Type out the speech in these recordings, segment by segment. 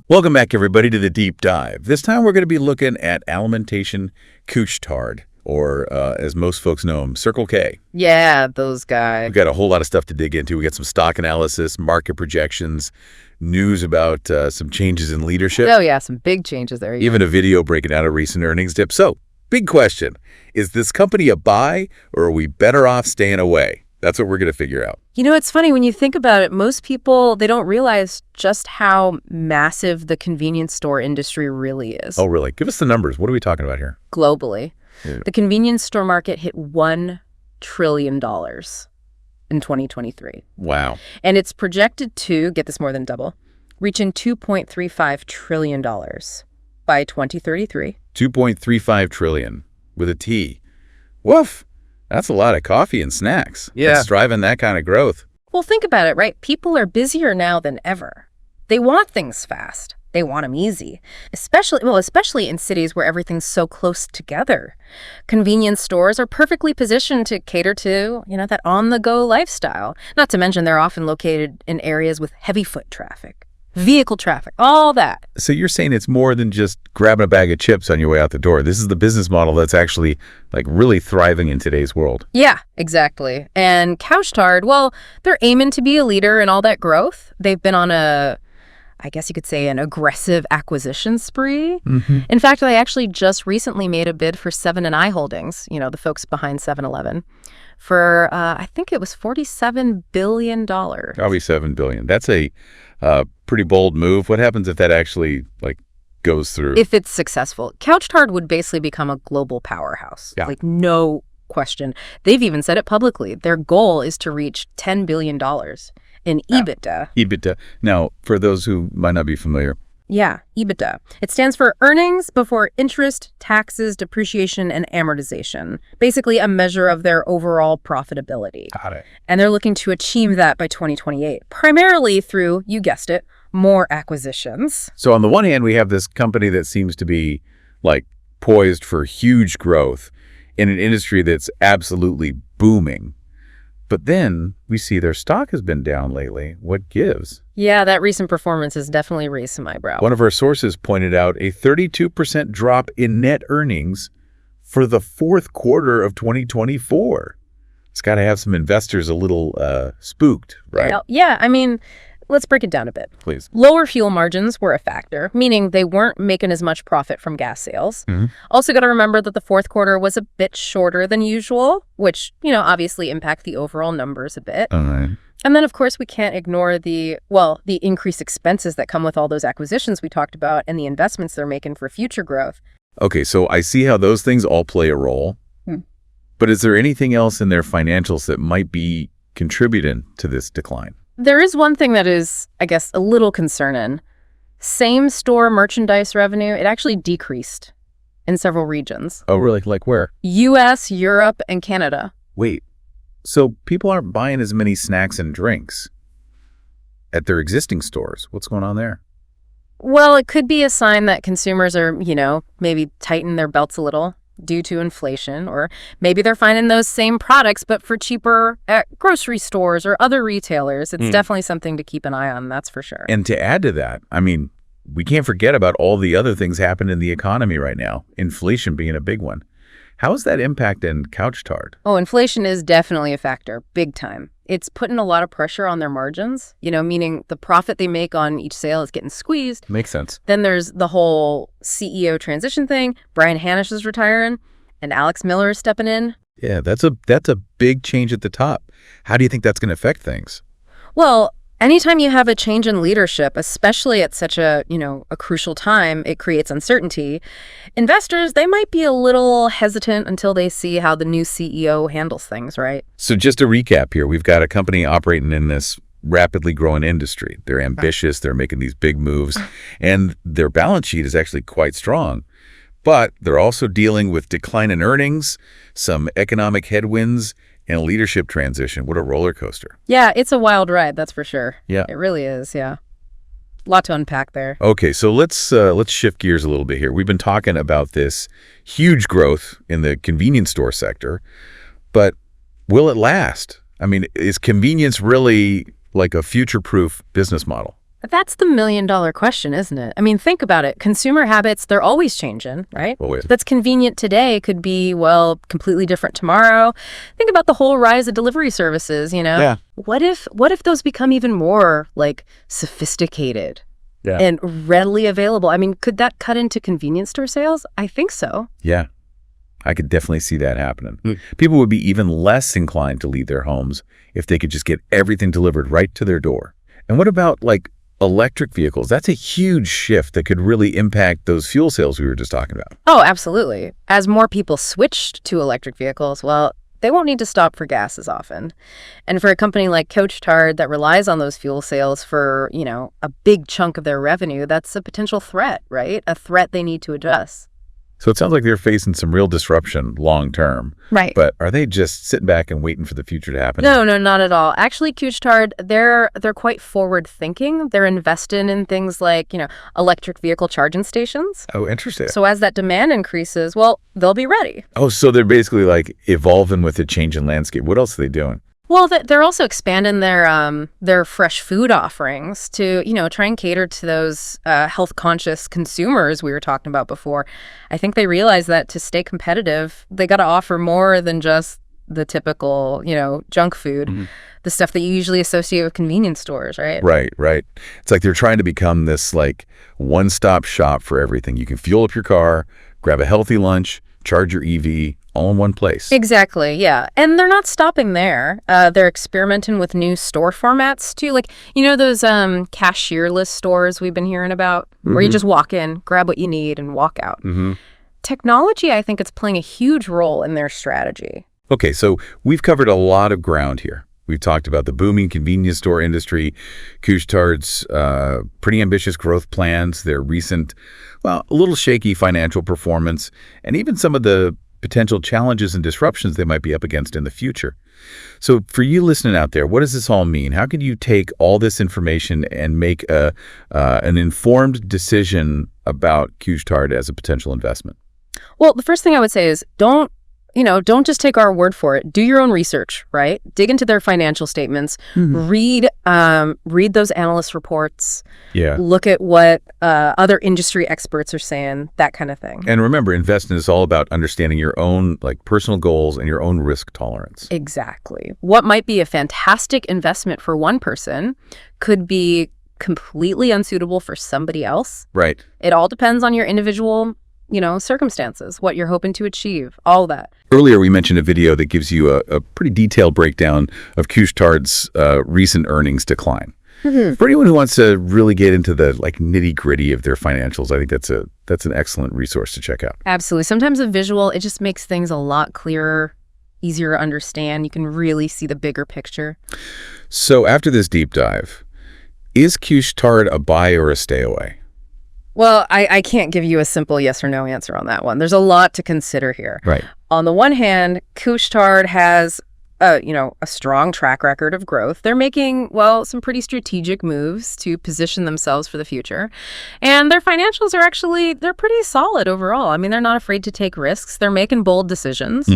Welcome back, everybody, to the Deep Dive. This time we're going to be looking at Alimentation Couche-Tard, or as most folks know them, Circle K. Yeah, those guys. We've got a whole lot of stuff to dig into. We got some stock analysis, market projections, news about some changes in leadership. Oh, yeah, some big changes there. Even a video breaking out a recent earnings dip. So, big question. Is this company a buy, or are we better off staying away? That's what we're going to figure out. You know, it's funny when you think about it, most people, they don't realize just how massive the convenience store industry really is. Oh, really? Give us the numbers. What are we talking about here? Globally. Yeah. The convenience store market hit $1 trillion in 2023. Wow. And it's projected to, get this, more than double, reaching $2.35 trillion by 2033. 2.35 trillion with a T. Woof. That's a lot of coffee and snacks. Yeah. That's driving that kind of growth. Well, think about it, right? People are busier now than ever. They want things fast. They want them easy, especially in cities where everything's so close together. Convenience stores are perfectly positioned to cater to, that on-the-go lifestyle. Not to mention they're often located in areas with heavy foot traffic, vehicle traffic, all that. So you're saying it's more than just grabbing a bag of chips on your way out the door. This is the business model that's actually really thriving in today's world. Yeah, exactly. And Couche-Tard, well, they're aiming to be a leader in all that growth. They've been on I guess you could say, an aggressive acquisition spree. Mm-hmm. In fact, they actually just recently made a bid for 7 & I Holdings, the folks behind 7-Eleven, for, I think it was $47 billion. Probably $7 billion. That's a pretty bold move. What happens if that actually, goes through? If it's successful, Couche-Tard would basically become a global powerhouse. Yeah. No question. They've even said it publicly. Their goal is to reach $10 billion in EBITDA. EBITDA. Now, for those who might not be familiar. Yeah, EBITDA. It stands for earnings before interest, taxes, depreciation, and amortization. Basically a measure of their overall profitability. Got it. And they're looking to achieve that by 2028, primarily through, you guessed it, more acquisitions. So on the one hand, we have this company that seems to be poised for huge growth in an industry that's absolutely booming. But then we see their stock has been down lately. What gives? Yeah, that recent performance has definitely raised some eyebrows. One of our sources pointed out a 32% drop in net earnings for the fourth quarter of 2024. It's got to have some investors a little spooked, right? Yeah, let's break it down a bit. Please. Lower fuel margins were a factor, meaning they weren't making as much profit from gas sales. Mm-hmm. Also got to remember that the fourth quarter was a bit shorter than usual, which, obviously impact the overall numbers a bit. All right. And then, of course, we can't ignore the increased expenses that come with all those acquisitions we talked about and the investments they're making for future growth. Okay, so I see how those things all play a role. But is there anything else in their financials that might be contributing to this decline? There is one thing that is, I guess, a little concerning. Same-store merchandise revenue, it actually decreased in several regions. Oh, really? Like where? U.S., Europe, and Canada. Wait, so people aren't buying as many snacks and drinks at their existing stores. What's going on there? Well, it could be a sign that consumers are, maybe tighten their belts a little due to inflation, or maybe they're finding those same products but for cheaper at grocery stores or other retailers. It's definitely something to keep an eye on, that's for sure. And to add to that, we can't forget about all the other things happening in the economy right now, inflation being a big one. How is that impacting Couche-Tard? Oh, inflation is definitely a factor, big time. It's putting a lot of pressure on their margins, meaning the profit they make on each sale is getting squeezed. Makes sense. Then there's the whole CEO transition thing. Brian Hannasch is retiring and Alex Miller is stepping in. Yeah, that's a big change at the top. How do you think that's going to affect things? Well, anytime you have a change in leadership, especially at such a crucial time, it creates uncertainty. Investors, they might be a little hesitant until they see how the new CEO handles things, right? So just to recap here, we've got a company operating in this rapidly growing industry. They're ambitious, they're making these big moves, and their balance sheet is actually quite strong. But they're also dealing with decline in earnings, some economic headwinds, and a leadership transition. What a roller coaster. Yeah, it's a wild ride, that's for sure. Yeah. It really is, yeah. A lot to unpack there. Okay, so let's shift gears a little bit here. We've been talking about this huge growth in the convenience store sector, but will it last? Is convenience really like a future-proof business model? That's the million-dollar question, isn't it? I mean, think about it. Consumer habits, they're always changing, right? Always. That's convenient today could be, well, completely different tomorrow. Think about the whole rise of delivery services, you know? Yeah. What if those become even more, like, sophisticated and readily available? I mean, could that cut into convenience store sales? I think so. Yeah. I could definitely see that happening. People would be even less inclined to leave their homes if they could just get everything delivered right to their door. And what about, like, electric vehicles? That's a huge shift that could really impact those fuel sales we were just talking about. Oh, absolutely. As more people switched to electric vehicles, well, they won't need to stop for gas as often. And for a company like Couche-Tard that relies on those fuel sales for, you know, a big chunk of their revenue, that's a potential threat, right? A threat they need to address. So it sounds like they're facing some real disruption long term. Right. But are they just sitting back and waiting for the future to happen? No, not at all. Actually, Couche-Tard, they're quite forward thinking. They're investing in things like, you know, electric vehicle charging stations. Oh, interesting. So as that demand increases, well, they'll be ready. Oh, so they're basically like evolving with the changing landscape. What else are they doing? Well, they're also expanding their fresh food offerings to, you know, try and cater to those health-conscious consumers we were talking about before. I think they realize that to stay competitive, they got to offer more than just the typical, you know, junk food, the stuff that you usually associate with convenience stores, right? Right. It's like they're trying to become this, like, one-stop shop for everything. You can fuel up your car, grab a healthy lunch, charge your EV, all in one place. Exactly, yeah. And they're not stopping there. They're experimenting with new store formats, too. Like, you know those cashierless stores we've been hearing about? Where you just walk in, grab what you need, and walk out. Technology, I think it's playing a huge role in their strategy. Okay, so we've covered a lot of ground here. We've talked about the booming convenience store industry, Couche-Tard's pretty ambitious growth plans, their recent, well, a little shaky financial performance, and even some of the potential challenges and disruptions they might be up against in the future. So for you listening out there, what does this all mean? How can you take all this information and make an informed decision about Couche-Tard as a potential investment? Well, the first thing I would say is don't just take our word for it. Do your own research, right? Dig into their financial statements. Read those analyst reports. Yeah. Look at what other industry experts are saying, that kind of thing. And remember, investing is all about understanding your own, like, personal goals and your own risk tolerance. Exactly. What might be a fantastic investment for one person could be completely unsuitable for somebody else. Right. It all depends on your individual, you know, circumstances, what you're hoping to achieve, all that. Earlier, we mentioned a video that gives you a pretty detailed breakdown of Couche-Tard's recent earnings decline. For anyone who wants to really get into the, like, nitty-gritty of their financials, I think that's an excellent resource to check out. Absolutely. Sometimes a visual, it just makes things a lot clearer, easier to understand. You can really see the bigger picture. So after this deep dive, is Couche-Tard a buy or a stay away? Well, I can't give you a simple yes or no answer on that one. There's a lot to consider here. Right. On the one hand, Couche-Tard has a strong track record of growth. They're making, well, some pretty strategic moves to position themselves for the future. And their financials are they're pretty solid overall. I mean, they're not afraid to take risks. They're making bold decisions.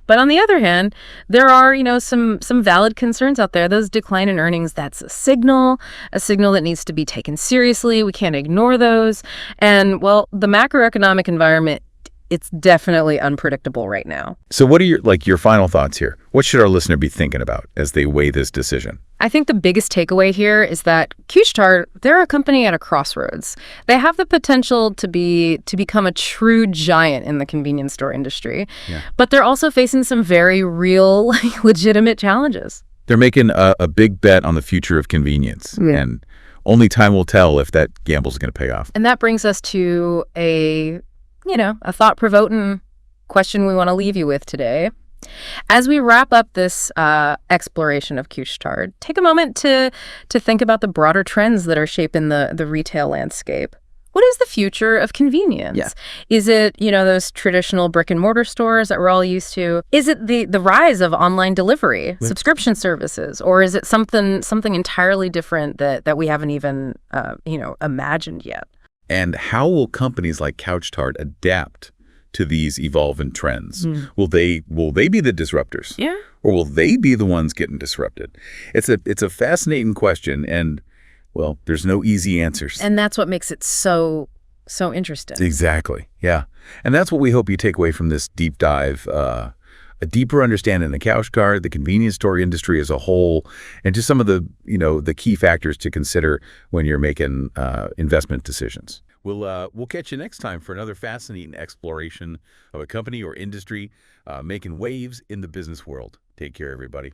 But on the other hand, there are, some valid concerns out there. Those decline in earnings, that's a signal that needs to be taken seriously. We can't ignore those. And, well, the macroeconomic environment, it's definitely unpredictable right now. So what are your final thoughts here? What should our listener be thinking about as they weigh this decision? I think the biggest takeaway here is that Couche-Tard, they're a company at a crossroads. They have the potential to become a true giant in the convenience store industry, but they're also facing some very real, legitimate challenges. They're making a big bet on the future of convenience, and only time will tell if that gamble's going to pay off. And that brings us to a thought-provoking question we want to leave you with today. As we wrap up this exploration of Couche-Tard, take a moment to think about the broader trends that are shaping the retail landscape. What is the future of convenience? Is it, those traditional brick and mortar stores that we're all used to? Is it the rise of online delivery, subscription services, or is it something entirely different that we haven't even imagined yet? And how will companies like Couche-Tard adapt to these evolving trends? Will they be the disruptors? Or will they be the ones getting disrupted? It's a fascinating question, and Well, there's no easy answers. And that's what makes it so interesting. Exactly. Yeah. And that's what we hope you take away from this deep dive, a deeper understanding of the couche-tard, the convenience store industry as a whole, and just some of the, the key factors to consider when you're making investment decisions. We'll catch you next time for another fascinating exploration of a company or industry making waves in the business world. Take care, everybody.